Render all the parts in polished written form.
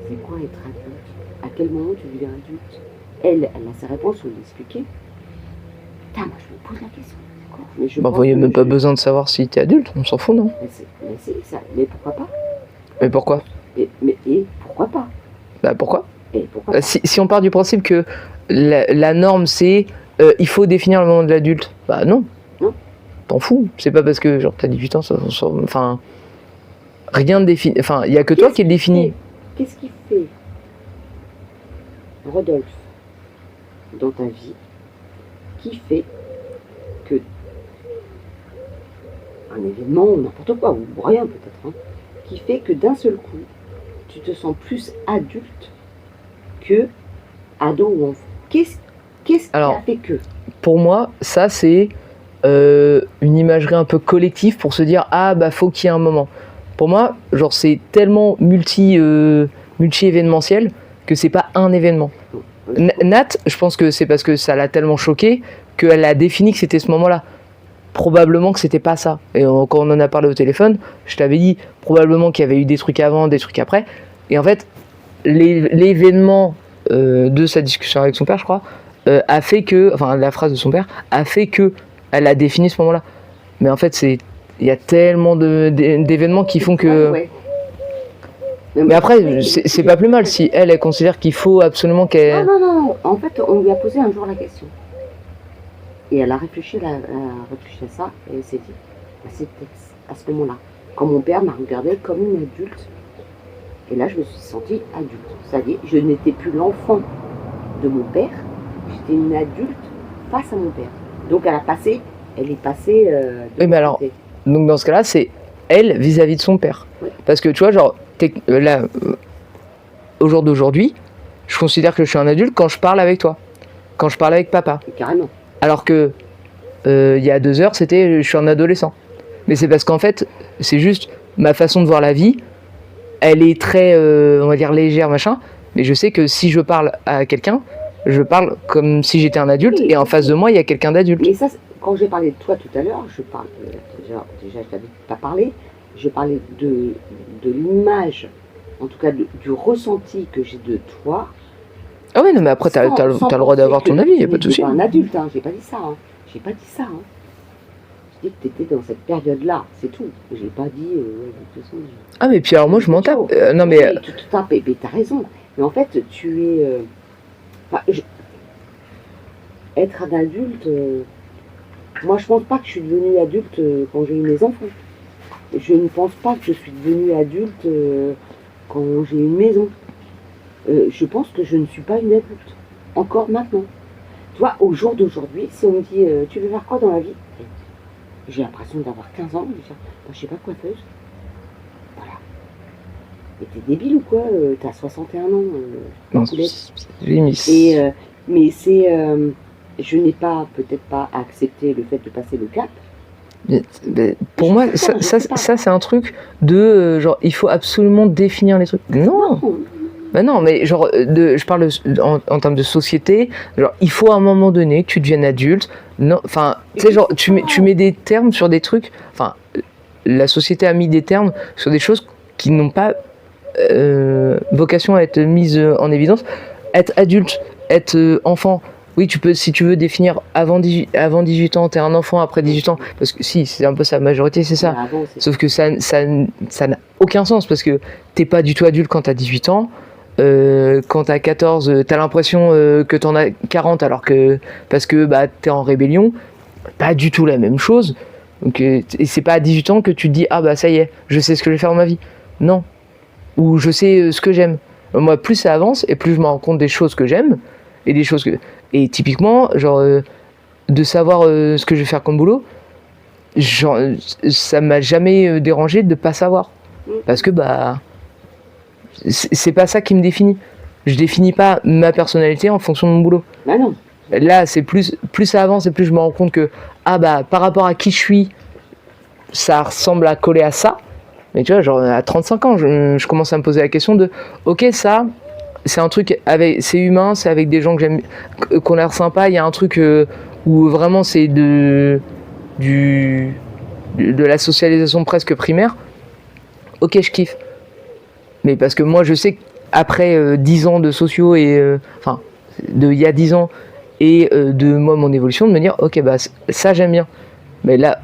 c'est quoi être adulte? À quel moment tu deviens adulte? Elle a sa réponse, on l'expliquait. Putain, moi je me pose la question. Mais je Bah, pense il n'y a que même pas besoin de savoir si t'es adulte, on s'en fout, non? mais c'est ça. Mais pourquoi pas? Mais pourquoi? Et pourquoi pas? Bah pourquoi? Et pourquoi pas? Si on part du principe que la norme c'est il faut définir le moment de l'adulte, bah non. Non. T'en fous. C'est pas parce que genre t'as 18 ans, enfin rien ne définit. Enfin, il y a que toi qui le définis. Qu'est-ce qui fait, Rodolphe, dans ta vie, qui fait que un événement ou n'importe quoi, ou rien peut-être, hein, qui fait que d'un seul coup, tu te sens plus adulte que ado ou enfant? Qu'est-ce qui a fait que? Pour moi, ça c'est une imagerie un peu collective pour se dire ah bah faut qu'il y ait un moment. Pour moi, genre c'est tellement multi-événementiel que c'est pas un événement. Nat, je pense que c'est parce que ça l'a tellement choqué qu'elle a défini que c'était ce moment-là. Probablement que c'était pas ça. Et quand on en a parlé au téléphone, je t'avais dit probablement qu'il y avait eu des trucs avant, des trucs après. Et en fait, l'événement de sa discussion avec son père, je crois, a fait que, enfin la phrase de son père, a fait que elle a défini ce moment-là. Mais en fait, il y a tellement d'événements qui font que... Ouais. Mais après, c'est pas plus mal si elle considère qu'il faut absolument qu'elle... Non. En fait, on lui a posé un jour la question. Et elle a réfléchi à ça et elle s'est dit, bah, c'est peut-être à ce moment-là. Quand mon père m'a regardée comme une adulte, et là je me suis sentie adulte. C'est-à-dire, je n'étais plus l'enfant de mon père, j'étais une adulte face à mon père. Donc elle est passée oui, mais alors, donc dans ce cas-là, c'est elle vis-à-vis de son père. Oui. Parce que tu vois, genre, là, au jour d'aujourd'hui, je considère que je suis un adulte quand je parle avec toi, quand je parle avec papa. Et carrément. Alors que il y a 2 heures, c'était je suis un adolescent. Mais c'est parce qu'en fait, c'est juste ma façon de voir la vie. Elle est très, on va dire, légère, machin. Mais je sais que si je parle à quelqu'un, je parle comme si j'étais un adulte, oui, et en face de moi, il y a quelqu'un d'adulte. Mais ça, quand j'ai parlé de toi tout à l'heure, je parle déjà je t'avais pas parlé, je parlais de l'image, en tout cas du ressenti que j'ai de toi. Ah oui, non, mais après, t'as le droit d'avoir ton avis, il n'y a pas de souci. Je suis pas un adulte, hein, j'ai pas dit ça. Hein. J'ai pas dit ça. Hein. Je dis que tu étais dans cette période-là, c'est tout. J'ai pas dit. De toute façon, ah, mais puis alors moi, je m'en tape. Non, mais. Oui, tu te tapes, et t'as raison. Mais en fait, tu es. Être un adulte. Moi, je pense pas que je suis devenue adulte quand j'ai eu mes enfants. Je ne pense pas que je suis devenue adulte quand j'ai une maison. Je pense que je ne suis pas une adulte. Encore maintenant. Tu vois, au jour d'aujourd'hui, si on me dit tu veux faire quoi dans la vie? J'ai l'impression d'avoir 15 ans. Je dis, je sais pas, coiffeuse. Voilà. Mais t'es débile ou quoi? T'as 61 ans. Non, et mais c'est. Je n'ai peut-être pas accepté le fait de passer le cap. Mais pour moi, ça c'est un truc de genre, il faut absolument définir les trucs. Non. Ben non, mais genre, je parle en termes de société, genre, il faut à un moment donné que tu deviennes adulte. Non, enfin, tu sais, genre, tu mets des termes sur des trucs. Enfin, la société a mis des termes sur des choses qui n'ont pas vocation à être mises en évidence. Être adulte, être enfant. Oui, tu peux, si tu veux définir avant 18 ans, t'es un enfant, après 18 ans, parce que si, c'est un peu sa majorité, c'est ça. Sauf que ça n'a aucun sens, parce que t'es pas du tout adulte quand t'as 18 ans. Quand t'as 14, t'as l'impression que t'en as 40, alors que, parce que bah, t'es en rébellion, pas du tout la même chose. Donc, et c'est pas à 18 ans que tu te dis, ah bah ça y est, je sais ce que je vais faire dans ma vie. Non. Ou je sais ce que j'aime. Moi, plus ça avance, et plus je me rends compte des choses que j'aime, et des choses que... Et typiquement, genre, de savoir ce que je vais faire comme boulot, genre, ça m'a jamais dérangé de pas savoir. Parce que, bah, c'est pas ça qui me définit. Je définis pas ma personnalité en fonction de mon boulot. Bah non. Là, c'est plus ça avance et plus je me rends compte que, ah bah, par rapport à qui je suis, ça ressemble à coller à ça. Mais tu vois, genre, à 35 ans, je commence à me poser la question de, ok, ça... C'est un truc c'est humain, c'est avec des gens que j'aime, qu'on a l'air sympa. Il y a un truc où vraiment c'est de la socialisation presque primaire. Ok, je kiffe. Mais parce que moi, je sais après 10 ans de sociaux et enfin de il y a 10 ans et de moi mon évolution, de me dire ok bah ça j'aime bien. Mais là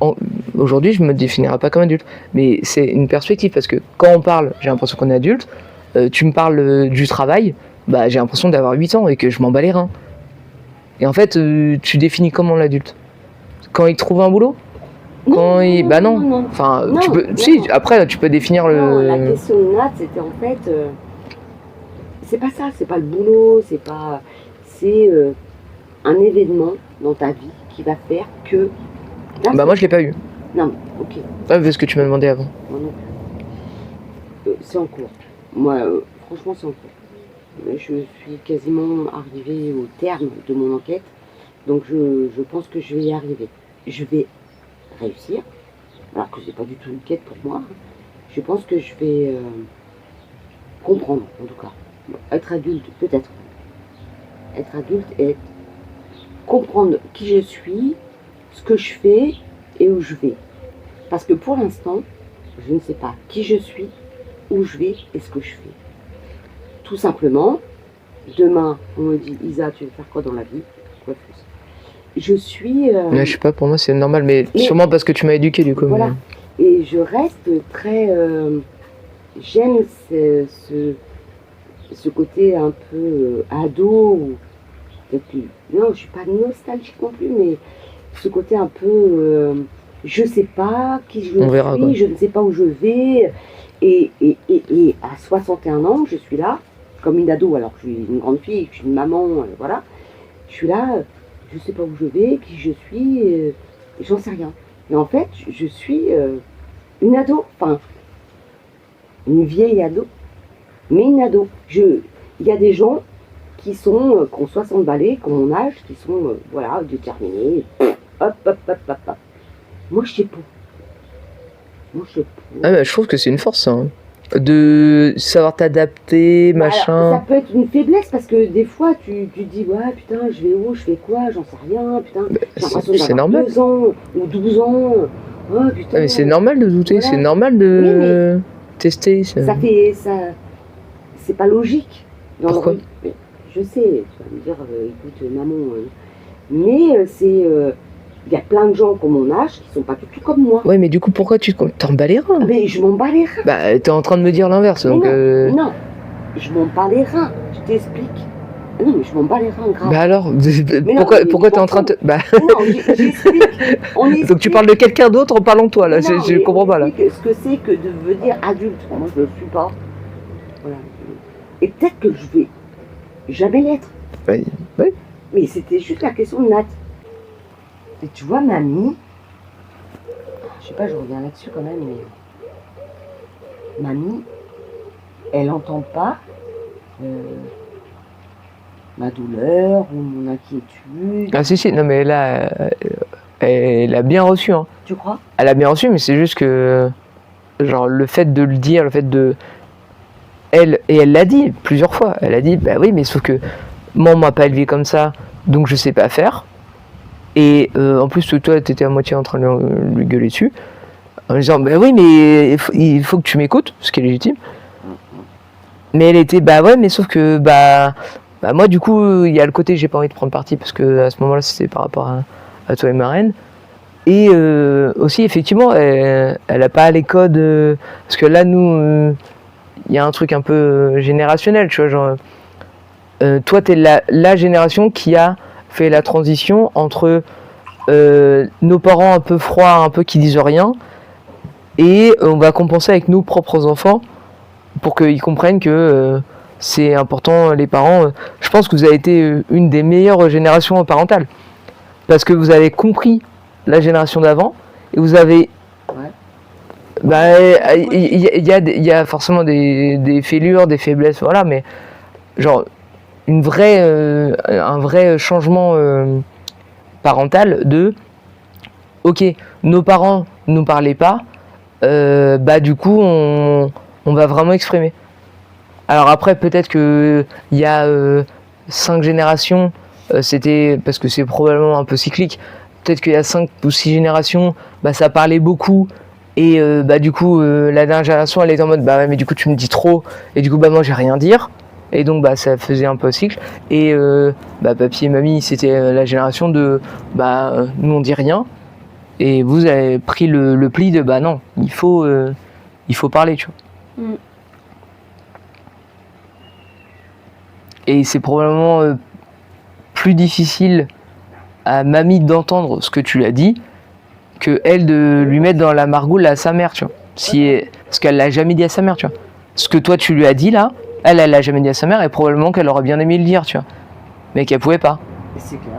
aujourd'hui je me définirai pas comme adulte, mais c'est une perspective parce que quand on parle, j'ai l'impression qu'on est adulte. Tu me parles du travail, bah j'ai l'impression d'avoir 8 ans et que je m'en bats les reins. Et en fait, tu définis comment l'adulte? Quand il trouve un boulot? Quand il... Bah non. Enfin, Non, tu peux... non. Si, après, tu peux définir Non, la le... question de Nat, c'était en fait, c'est pas ça, c'est pas le boulot, c'est pas, c'est un événement dans ta vie qui va faire que. Là, Bah moi, je l'ai pas eu. Non, mais, ok. Ah, parce que tu m'as demandé avant. Moi non plus. C'est en cours. Moi, franchement, c'est en cours. Je suis quasiment arrivée au terme de mon enquête, donc je pense que je vais y arriver. Je vais réussir, alors que c'est pas du tout une quête pour moi. Je pense que je vais comprendre, en tout cas. Être adulte, peut-être. Être adulte et comprendre qui je suis, ce que je fais et où je vais. Parce que pour l'instant, je ne sais pas qui je suis, où je vais et ce que je fais. Tout simplement, demain, on me dit Isa, tu veux faire quoi dans la vie? Coiffeuse. Je suis. Je sais pas, pour moi, c'est normal, mais sûrement parce que tu m'as éduqué du coup. Voilà. Mais... Et je reste très. J'aime ce côté un peu ado. Non, je suis pas nostalgique non plus, mais ce côté un peu. Je sais pas qui je suis, quoi. Je ne sais pas où je vais. Et à 61 ans, je suis là, comme une ado, alors que je suis une grande fille, que je suis une maman, voilà. Je suis là, je sais pas où je vais, qui je suis, j'en sais rien. Et en fait, je suis une ado, enfin, une vieille ado, mais une ado. Il y a des gens qui ont 60 balais, qui ont mon âge, qui sont, voilà, déterminés, hop, hop, hop, hop, hop. Moi, je sais pas. Ah bah, je trouve que c'est une force, ça, hein. De savoir t'adapter, machin. Alors, ça peut être une faiblesse parce que des fois tu dis ouais putain je vais où, je fais quoi, j'en sais rien, putain, j'ai l'impression c'est normal. 2 ans ou 12 ans, oh putain. Ah, mais c'est normal de douter, voilà. C'est normal de tester. Ça fait ça, c'est pas logique. Pourquoi? Je sais, tu vas me dire écoute maman, mais c'est il y a plein de gens qui ont mon âge qui sont pas du tout comme moi. Ouais, mais du coup, pourquoi tu t'en bats les reins? Mais je m'en bats les reins. Bah, t'es en train de me dire l'inverse. Donc non, je m'en bats les reins. Je t'explique. Non, mais je m'en bats les reins grave. Bah alors, pourquoi t'es en train de... Bah... Non, j'explique. Donc tu parles de quelqu'un d'autre en parlant de toi, là. Non, je comprends pas, là. Ce que c'est que de devenir adulte. Moi, je le suis pas. Voilà. Et peut-être que je vais jamais l'être. Oui. Mais c'était juste la question de Nat. Et tu vois, mamie, je sais pas, je reviens là-dessus quand même, mais mamie, elle n'entend pas ma douleur ou mon inquiétude. Ah si, non mais là, elle a bien reçu, hein. Tu crois? Elle a bien reçu, mais c'est juste que, genre, le fait de le dire, le fait de... Elle l'a dit plusieurs fois, elle a dit, bah oui, mais sauf que moi, on m'a pas élevé comme ça, donc je sais pas faire. Et en plus, toi, t'étais à moitié en train de lui gueuler dessus, en disant, bah oui, mais il faut que tu m'écoutes, ce qui est légitime. Mais elle était, bah ouais, mais sauf que, bah moi, du coup, il y a le côté, j'ai pas envie de prendre parti, parce que à ce moment-là, c'était par rapport à toi et ma reine. Et aussi, effectivement, elle a pas les codes, parce que là, nous, il y a un truc un peu générationnel, tu vois, genre, toi, t'es la génération qui a fait la transition entre nos parents un peu froids, un peu qui disent rien, et on va compenser avec nos propres enfants pour qu'ils comprennent que c'est important, les parents. Je pense que vous avez été une des meilleures générations parentales, parce que vous avez compris la génération d'avant, et vous avez... Bah, il y a forcément des fêlures, des faiblesses, voilà, mais genre un vrai changement parental de ok, nos parents nous parlaient pas, bah du coup on va vraiment exprimer. Alors après peut-être que il y a 5 générations, c'était parce que c'est probablement un peu cyclique, peut-être qu'il y a 5 ou 6 générations, bah ça parlait beaucoup. Et bah du coup la dernière génération elle était en mode bah ouais mais du coup tu me dis trop et du coup bah moi j'ai rien à dire. Et donc bah ça faisait un peu un cycle. Et papy et mamie, c'était la génération de nous on dit rien. Et vous avez pris le pli de bah non, il faut parler, tu vois. Et c'est probablement plus difficile à mamie d'entendre ce que tu lui as dit que elle de lui mettre dans la margoule à sa mère, tu vois. Parce qu'elle l'a jamais dit à sa mère, tu vois. Ce que toi tu lui as dit là, elle l'a jamais dit à sa mère et probablement qu'elle aurait bien aimé le dire, tu vois. Mais qu'elle pouvait pas. C'est clair.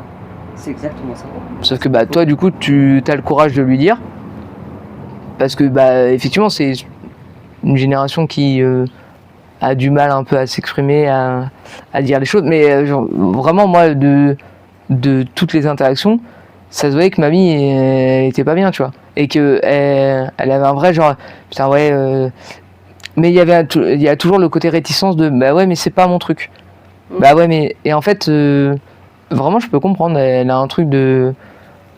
C'est exactement ça. Sauf que bah toi du coup tu as le courage de lui dire. Parce que bah effectivement c'est une génération qui a du mal un peu à s'exprimer, à dire les choses. Mais genre, vraiment moi de toutes les interactions, ça se voyait que mamie elle était pas bien, tu vois. Et que elle avait un vrai genre putain ouais mais il y a toujours le côté réticence de bah ouais mais c'est pas mon truc. Bah ouais mais et en fait vraiment je peux comprendre, elle a un truc de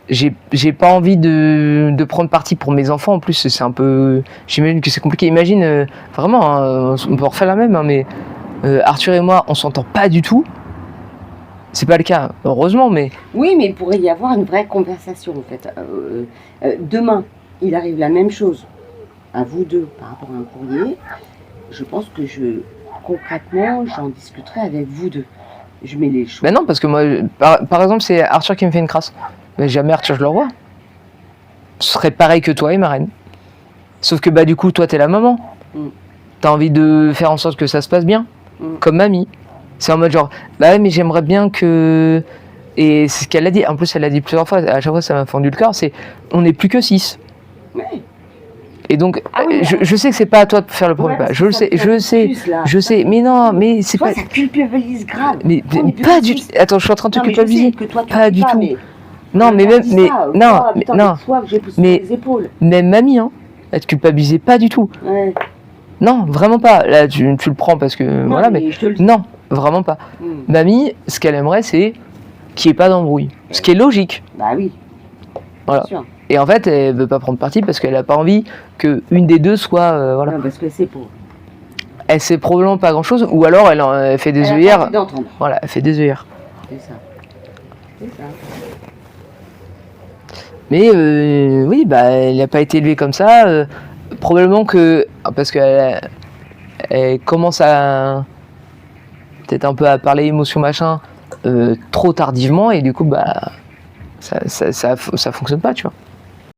j'ai pas envie de prendre parti pour mes enfants en plus, c'est un peu j'imagine que c'est compliqué. Imagine vraiment hein, on peut refaire la même hein, mais Arthur et moi on s'entend pas du tout. C'est pas le cas, heureusement, mais... Oui, mais il pourrait y avoir une vraie conversation, en fait. Demain, il arrive la même chose à vous deux par rapport à un courrier. Je pense que concrètement, j'en discuterai avec vous deux. Je mets les choses... Ben non, parce que moi, par exemple, c'est Arthur qui me fait une crasse. Mais jamais Arthur, je le revois. Ce serait pareil que toi et ma reine. Sauf que, bah, du coup, toi, t'es la maman. T'as envie de faire en sorte que ça se passe bien. Comme mamie. C'est en mode genre, bah ouais, mais j'aimerais bien que... Et c'est ce qu'elle a dit, en plus elle l'a dit plusieurs fois, à chaque fois ça m'a fendu le cœur, c'est on n'est plus que 6. Ouais. Et donc, je sais que c'est pas à toi de faire le premier pas, je le sais, je sais, mais non, mais c'est toi, pas... ça culpabilise grave. Mais pas du tout, attends, je suis en train de te culpabiliser, pas du tout. Mais... Non, mais même, mais même mamie, hein, elle te culpabilisait pas du tout. Ouais. Non, vraiment pas, là tu le prends parce que, non, voilà, mais non. Vraiment pas. Mamie, ce qu'elle aimerait, c'est qu'il n'y ait pas d'embrouille. Ce qui est logique. Bah oui. Voilà. Bien sûr. Et en fait, elle veut pas prendre parti parce qu'elle a pas envie qu'une des deux soit... voilà. Non, parce que c'est pour... Elle sait probablement pas grand-chose, ou alors elle fait des œillères. Voilà, elle fait des œillères. C'est ça. C'est ça. Mais oui, bah, elle n'a pas été élevée comme ça. Probablement que... Parce qu'elle commence à... peut-être un peu à parler émotion machin trop tardivement et du coup bah ça fonctionne pas, tu vois.